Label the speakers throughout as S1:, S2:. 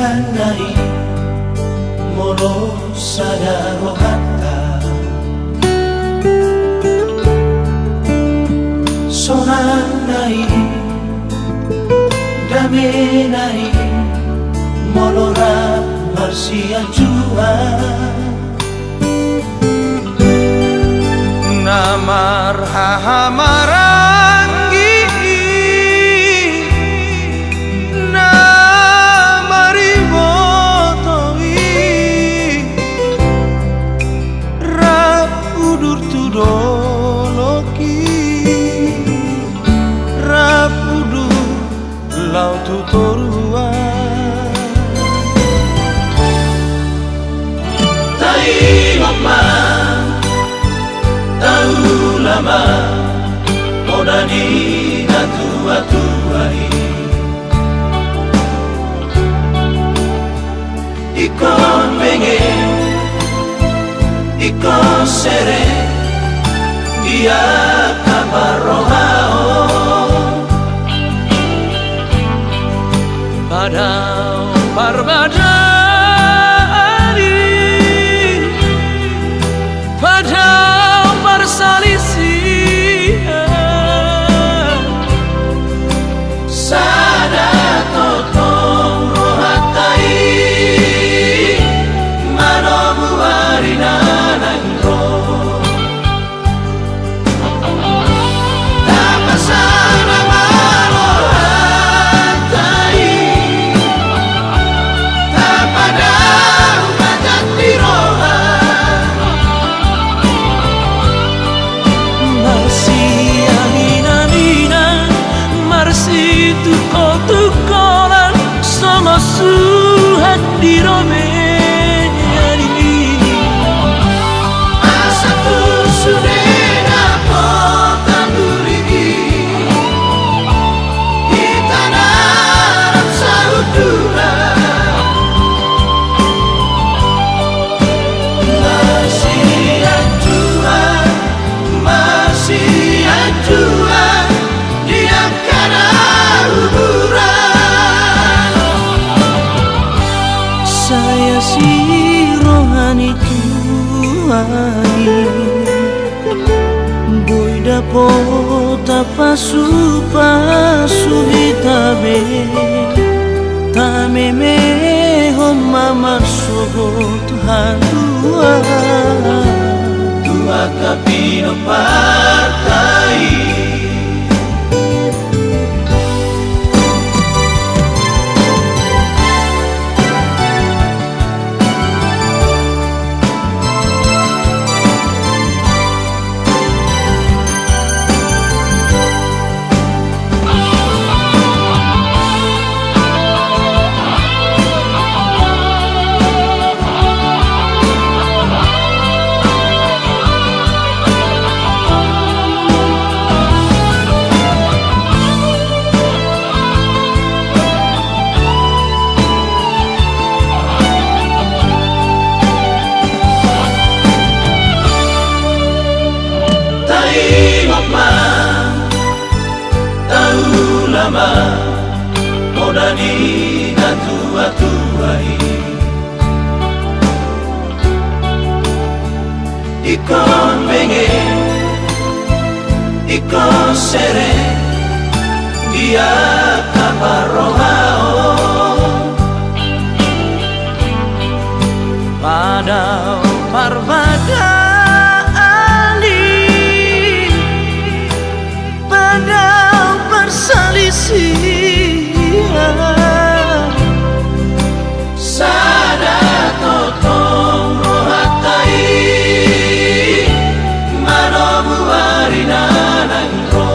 S1: nai molo sadaro hatta sonan nai dame nai molo ra marsia jua
S2: namar hahamarangi lau tutorua
S1: tai lama tahu lama moda di tua tuai ikon pengen ikon sere dia kabar rohao
S2: padau parbadani padau parsalisi
S1: sada totong rohatai manomu arina nangro tapasana tukolan sama suhat di romeni asaku sudah potan durigi kita narap saudara masih ajua dia kana
S2: saya si rohani tuani boy dapo tapasu pasu hitabe tameme homa marsugot handua
S1: tua kapino partai lama moda di tua tuai ikon pengen ikon sere dia kabar rohao
S2: padau parbada
S1: sada totong rohatai manomu arina nangro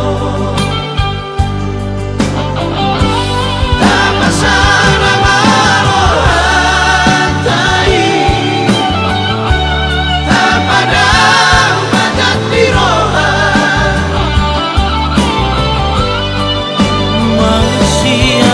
S1: tapasana marohatai tapadau matat diroha
S2: masih